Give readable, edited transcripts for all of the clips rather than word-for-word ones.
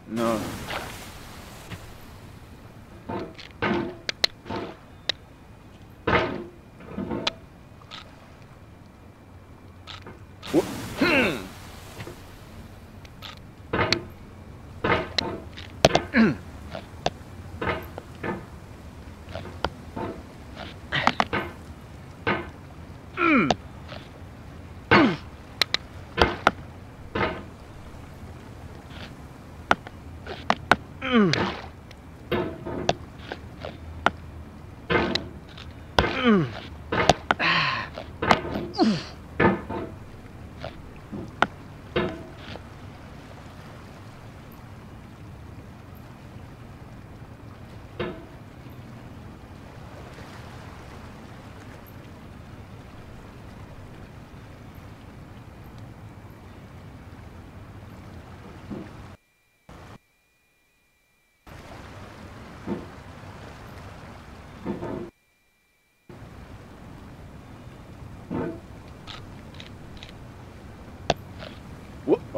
No.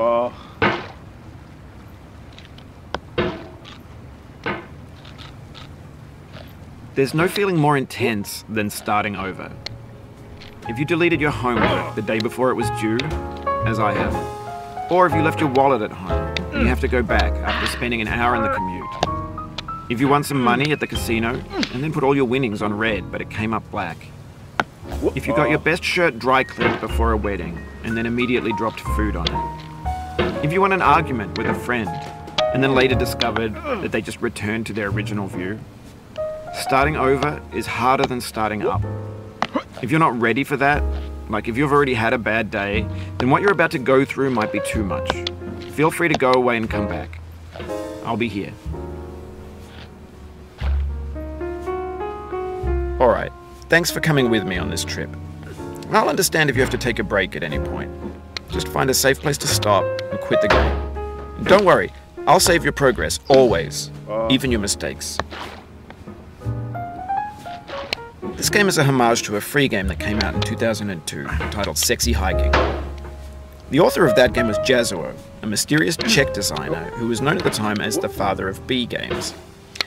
Oh. There's no feeling more intense than starting over. If you deleted your homework the day before it was due, as I have, or if you left your wallet at home and you have to go back after spending an hour in the commute. If you won some money at the casino and then put all your winnings on red but it came up black. If you got your best shirt dry cleaned before a wedding and then immediately dropped food on it. If you won an argument with a friend and then later discovered that they just returned to their original view. Starting over is harder than starting up. If you're not ready for that, like if you've already had a bad day, then what you're about to go through might be too much. Feel free to go away and come back. I'll be here. Alright, thanks for coming with me on this trip. I'll understand if you have to take a break at any point. Just find a safe place to stop and quit the game. And don't worry, I'll save your progress, always, even your mistakes. This game is a homage to a free game that came out in 2002, titled Sexy Hiking. The author of that game was Jazzuo, a mysterious Czech designer who was known at the time as the father of B games.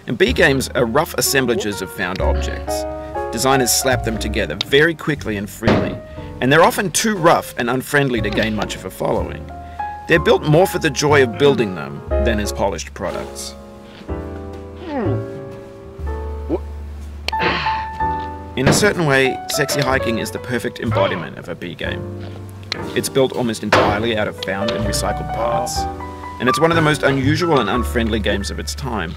And B games are rough assemblages of found objects. Designers slap them together very quickly and freely, and they're often too rough and unfriendly to gain much of a following. They're built more for the joy of building them than as polished products. In a certain way, Sexy Hiking is the perfect embodiment of a B game. It's built almost entirely out of found and recycled parts, and it's one of the most unusual and unfriendly games of its time.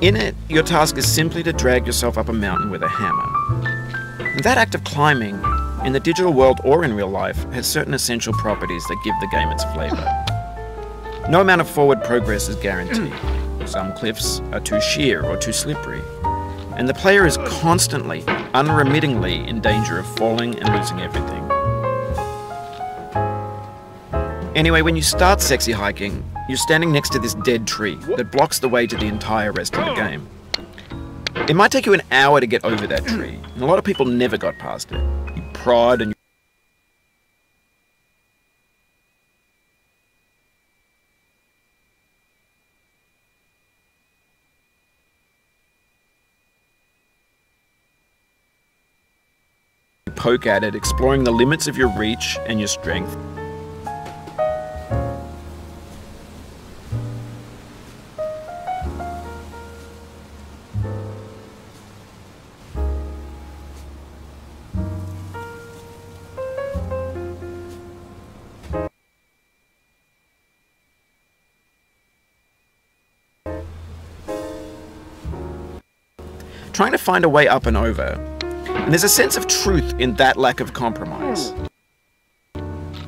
In it, your task is simply to drag yourself up a mountain with a hammer. And that act of climbing, in the digital world or in real life, has certain essential properties that give the game its flavor. No amount of forward progress is guaranteed. Some cliffs are too sheer or too slippery. And the player is constantly, unremittingly in danger of falling and losing everything. Anyway, when you start Sexy Hiking, you're standing next to this dead tree that blocks the way to the entire rest of the game. It might take you an hour to get over that tree, and a lot of people never got past it. You prod and poke at it, exploring the limits of your reach and your strength. Trying to find a way up and over. And there's a sense of truth in that lack of compromise.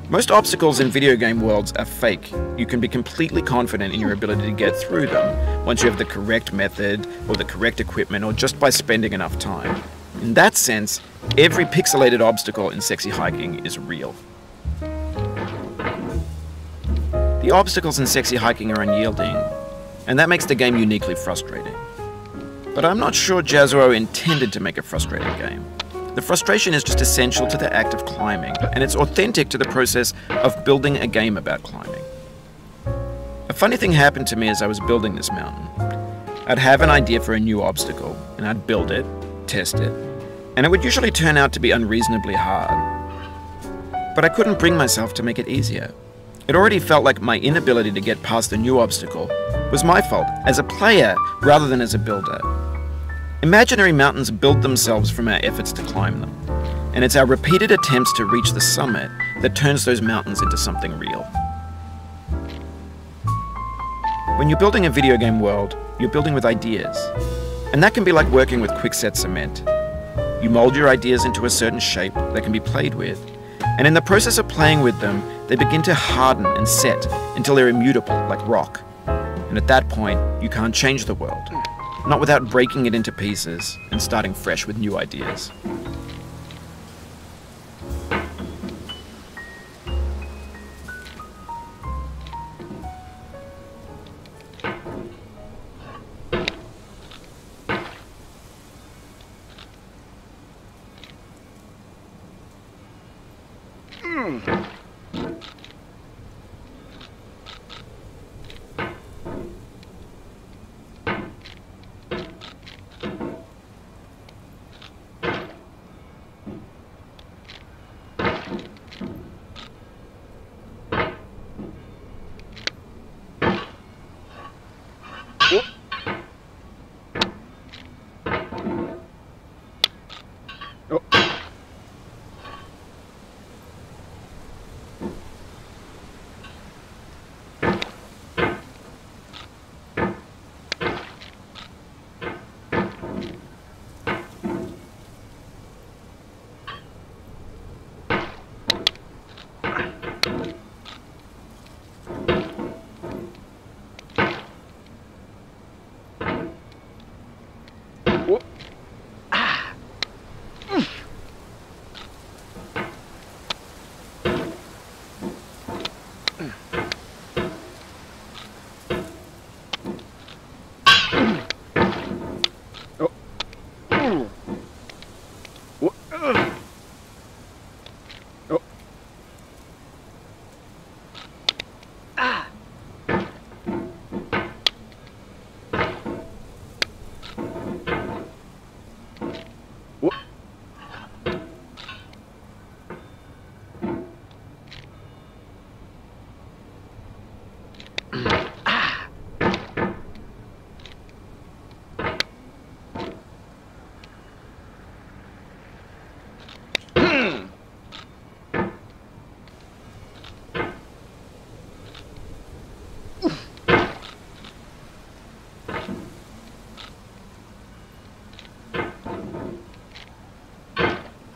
Most obstacles in video game worlds are fake. You can be completely confident in your ability to get through them once you have the correct method or the correct equipment or just by spending enough time. In that sense, every pixelated obstacle in Sexy Hiking is real. The obstacles in Sexy Hiking are unyielding, and that makes the game uniquely frustrating. But I'm not sure Jazzuo intended to make a frustrating game. The frustration is just essential to the act of climbing, and it's authentic to the process of building a game about climbing. A funny thing happened to me as I was building this mountain. I'd have an idea for a new obstacle, and I'd build it, test it, and it would usually turn out to be unreasonably hard. But I couldn't bring myself to make it easier. It already felt like my inability to get past the new obstacle was my fault as a player rather than as a builder. Imaginary mountains build themselves from our efforts to climb them, and it's our repeated attempts to reach the summit that turns those mountains into something real. When you're building a video game world, you're building with ideas, and that can be like working with quickset cement. You mold your ideas into a certain shape that can be played with, and in the process of playing with them, they begin to harden and set until they're immutable, like rock. And at that point, you can't change the world. Not without breaking it into pieces and starting fresh with new ideas.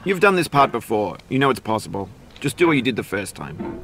You've done this part before. You know it's possible. Just do what you did the first time.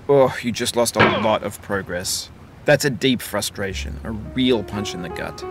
Oh, you just lost a lot of progress. That's a deep frustration, a real punch in the gut.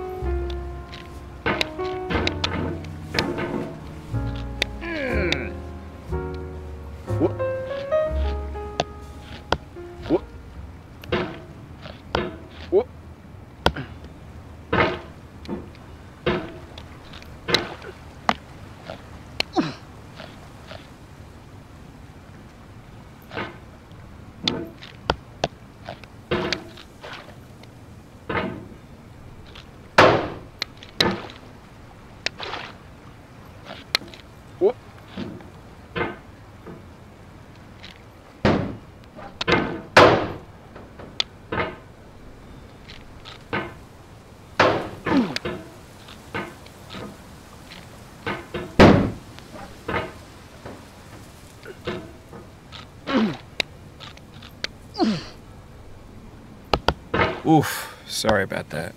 Oof, sorry about that.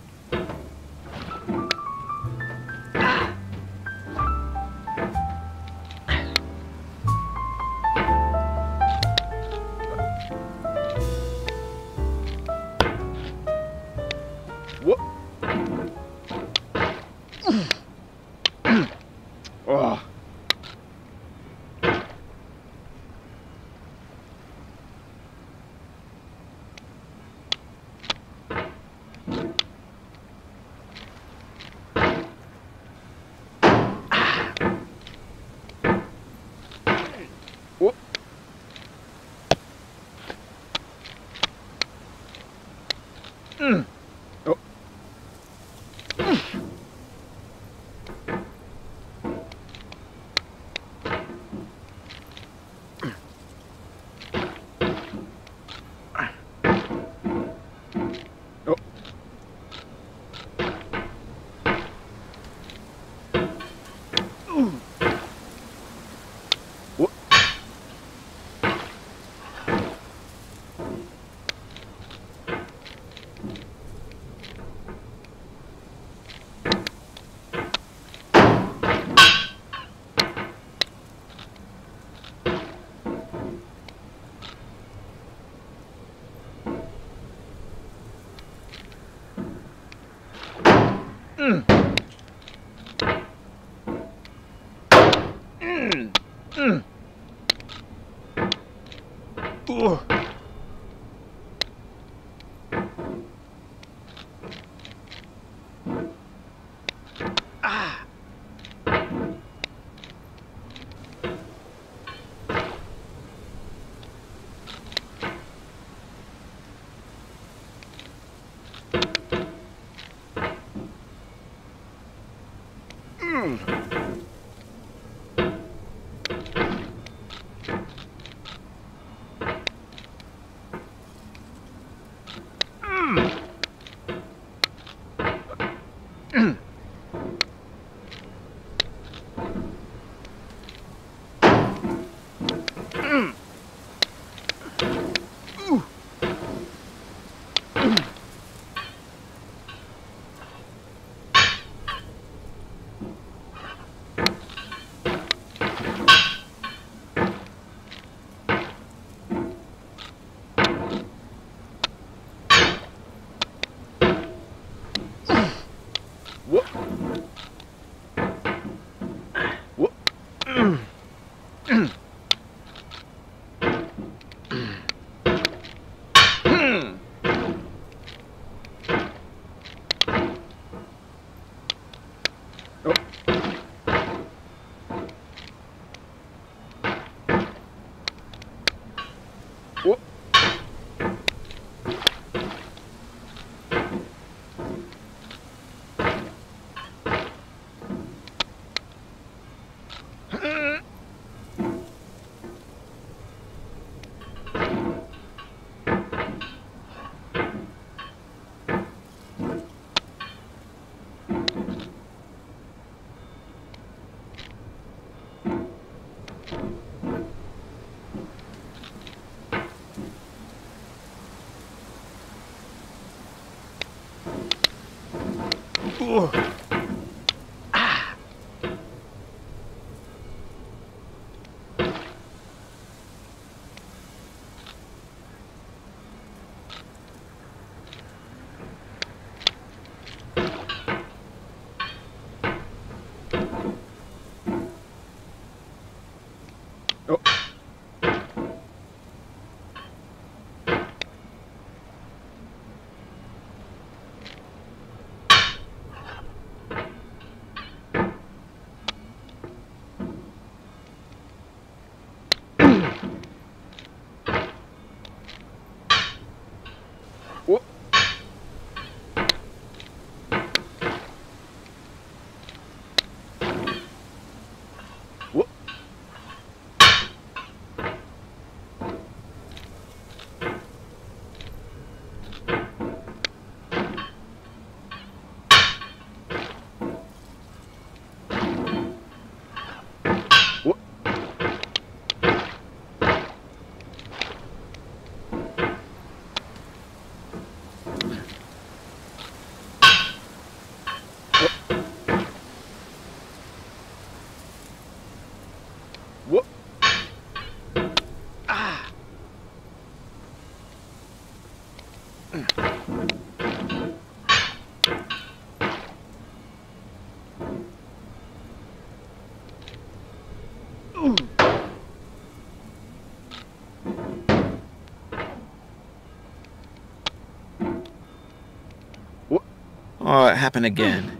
Oh, it happened again.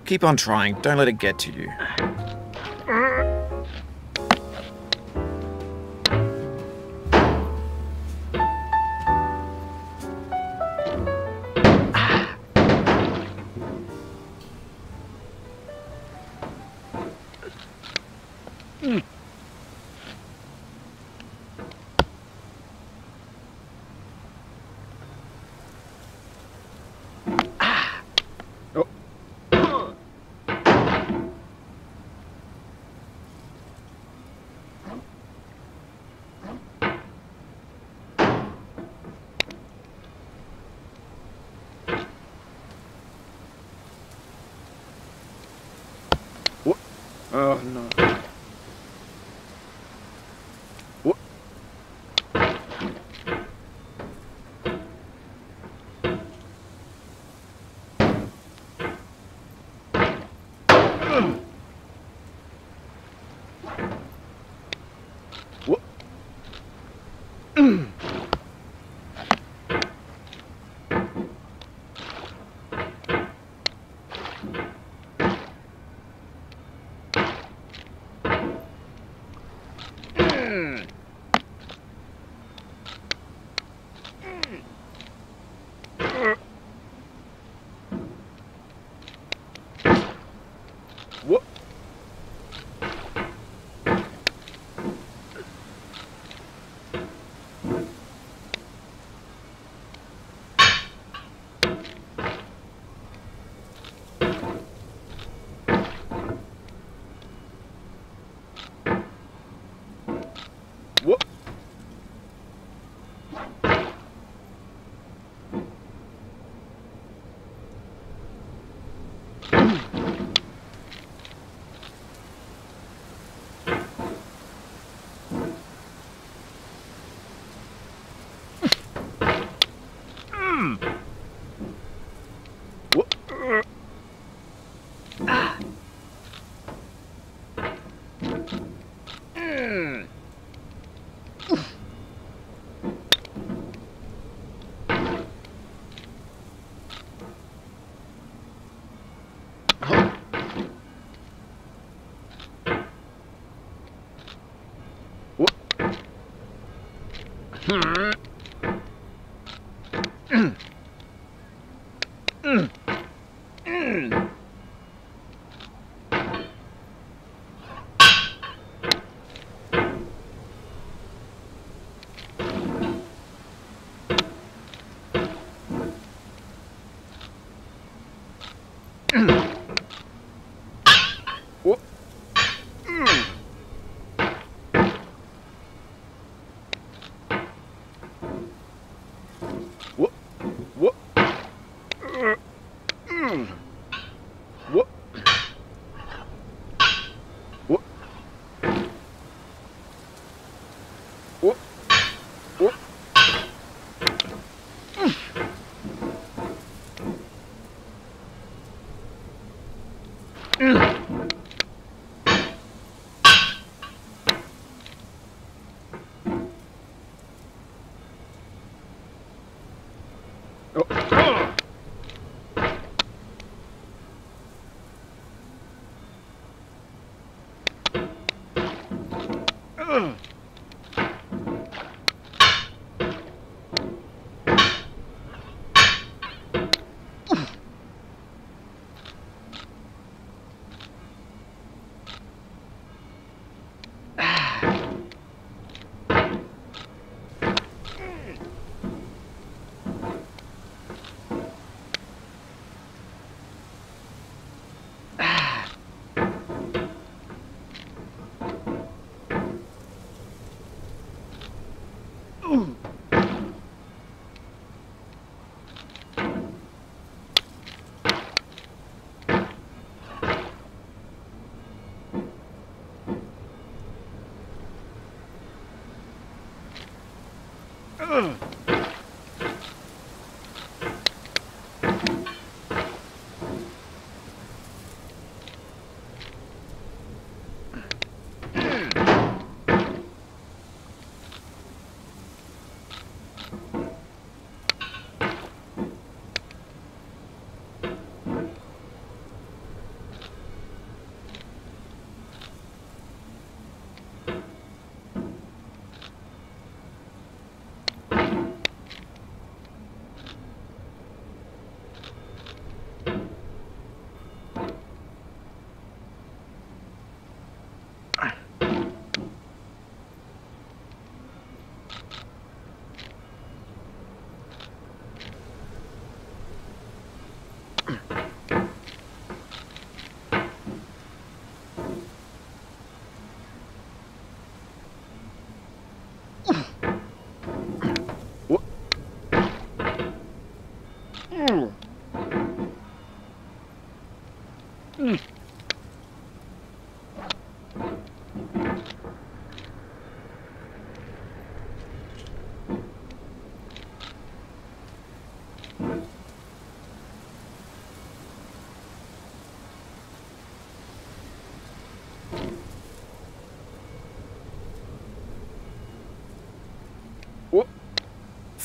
Keep on trying. Don't let it get to you. Oh no.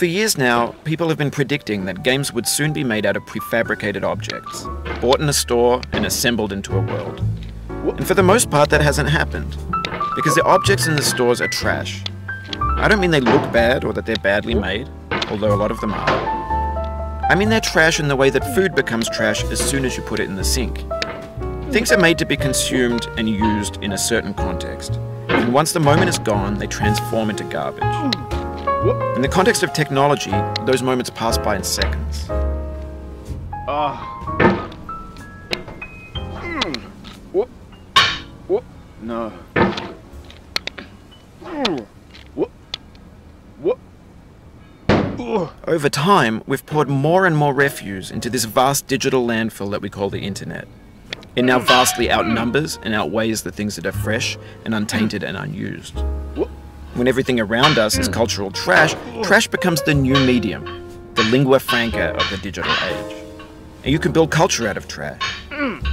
For years now, people have been predicting that games would soon be made out of prefabricated objects, bought in a store and assembled into a world. And for the most part, that hasn't happened, because the objects in the stores are trash. I don't mean they look bad or that they're badly made, although a lot of them are. I mean they're trash in the way that food becomes trash as soon as you put it in the sink. Things are made to be consumed and used in a certain context, and once the moment is gone, they transform into garbage. In the context of technology, those moments pass by in seconds. No. Over time, we've poured more and more refuse into this vast digital landfill that we call the internet. It now vastly outnumbers and outweighs the things that are fresh and untainted and unused. When everything around us is cultural trash, trash becomes the new medium, the lingua franca of the digital age. And you can build culture out of trash,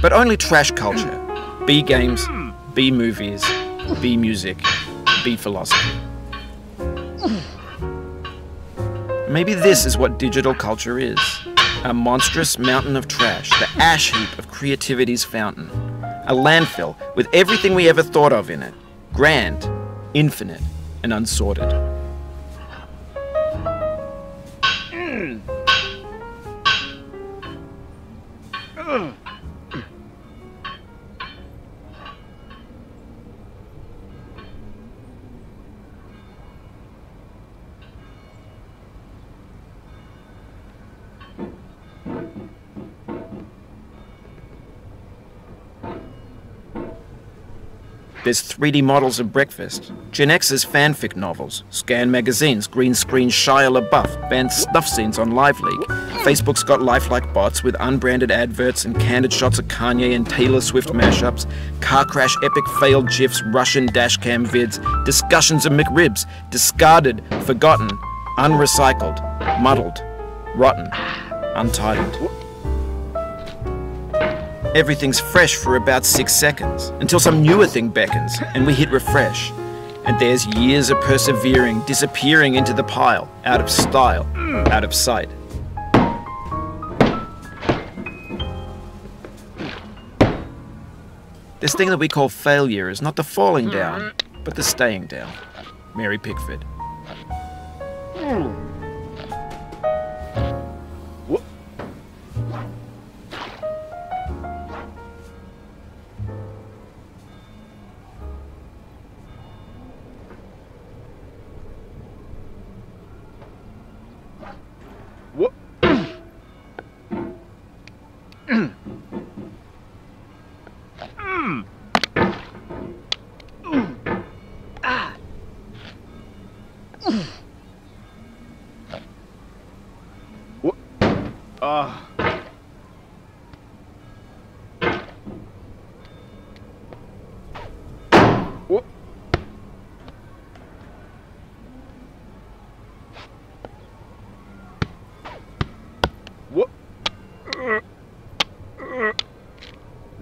but only trash culture. Be games, be movies, be music, be philosophy. Maybe this is what digital culture is. A monstrous mountain of trash, the ash heap of creativity's fountain. A landfill with everything we ever thought of in it. Grand, infinite, and unsorted. There's 3D models of breakfast, Gen X's fanfic novels, Scan magazines, green screen Shia LaBeouf, banned snuff scenes on LiveLeak. Facebook's got lifelike bots with unbranded adverts and candid shots of Kanye and Taylor Swift mashups, car crash epic failed GIFs, Russian dashcam vids, discussions of McRibs, discarded, forgotten, unrecycled, muddled, rotten, untitled. Everything's fresh for about 6 seconds, until some newer thing beckons, and we hit refresh. And there's years of persevering, disappearing into the pile, out of style, out of sight. This thing that we call failure is not the falling down, but the staying down. Mary Pickford.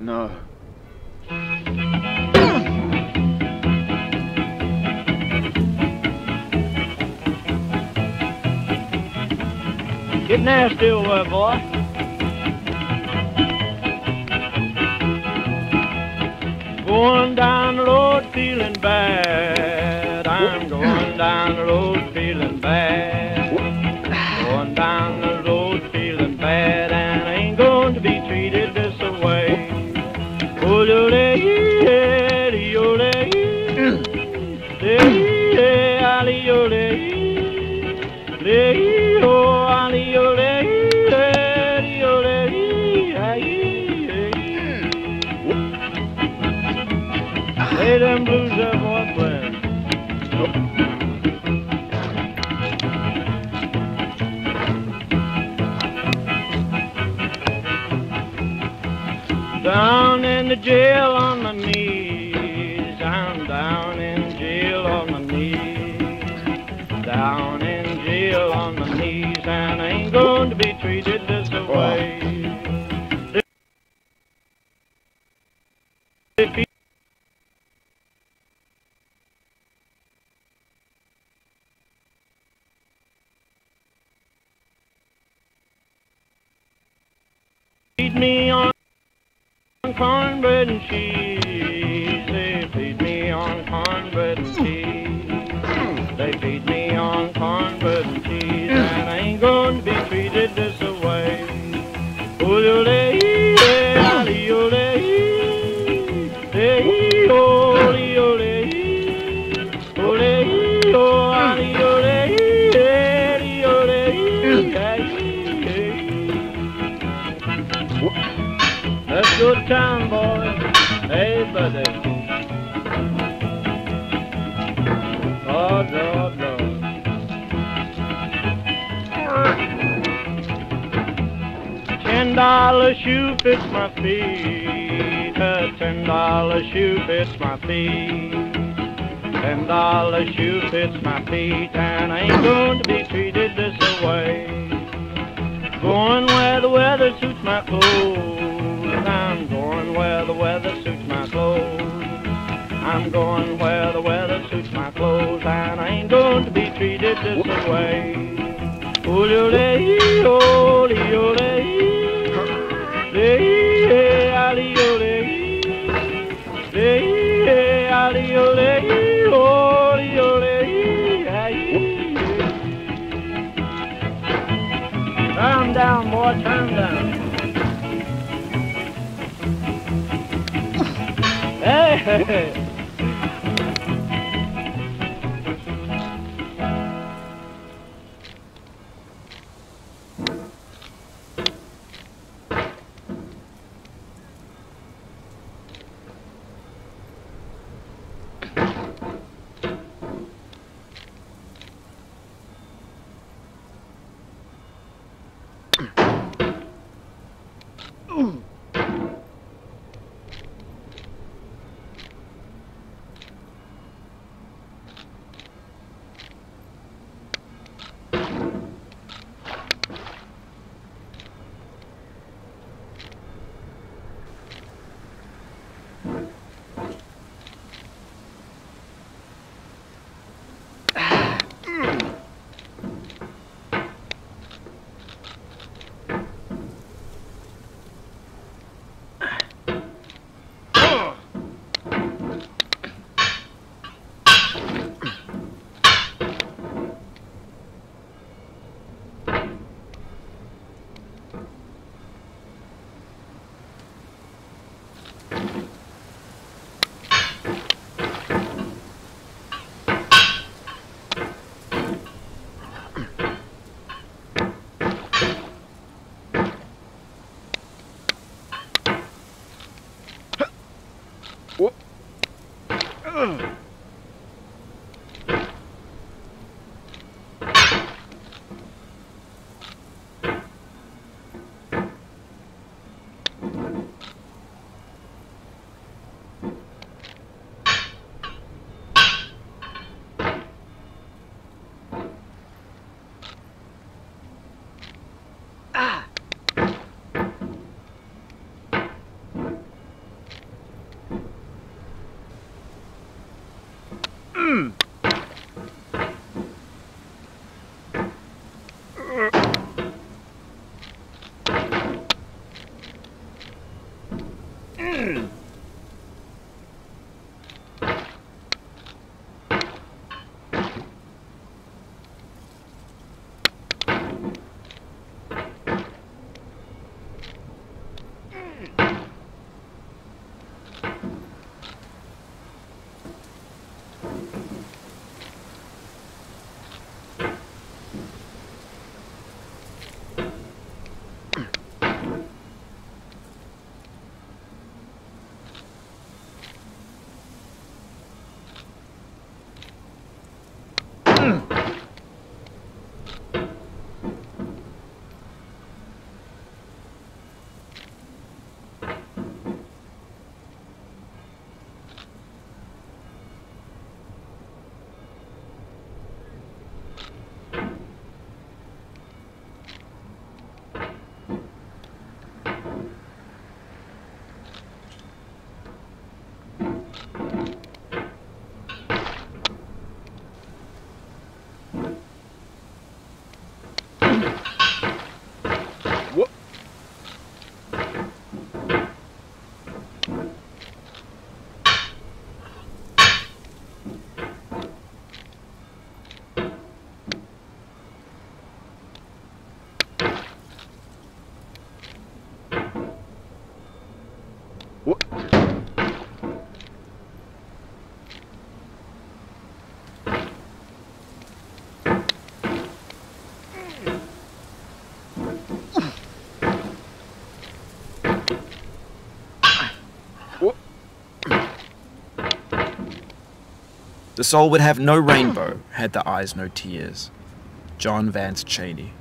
No. Get nasty over there, boy. Going down the road feeling bad. I'm going down the road feeling bad. Going down the road feeling bad, and I ain't going to be treated this way. Oh, Lay them blues up, boy, playing. Down in the jail on my knees. I'm down in jail on my knees. Down in jail on my knees, and I ain't going to be treated this way. Feed me on cornbread and cheese. They feed me on cornbread and cheese. They feed me on cornbread and cheese, and I ain't going to be treated this way. That's good time, boy. Hey, buddy. Lord, Lord, Lord. $10 shoe fits my feet. A $10 shoe fits my feet. $10 shoe fits my feet, and I ain't going to be treated this way. Going where the weather suits my clothes. I'm going where the weather suits my clothes. I'm going where the weather suits my clothes, and I ain't going to be treated this way. Ole, ole, ole. Turn down, boy, turn down. Hey! The soul would have no rainbow had the eyes no tears. John Vance Cheney.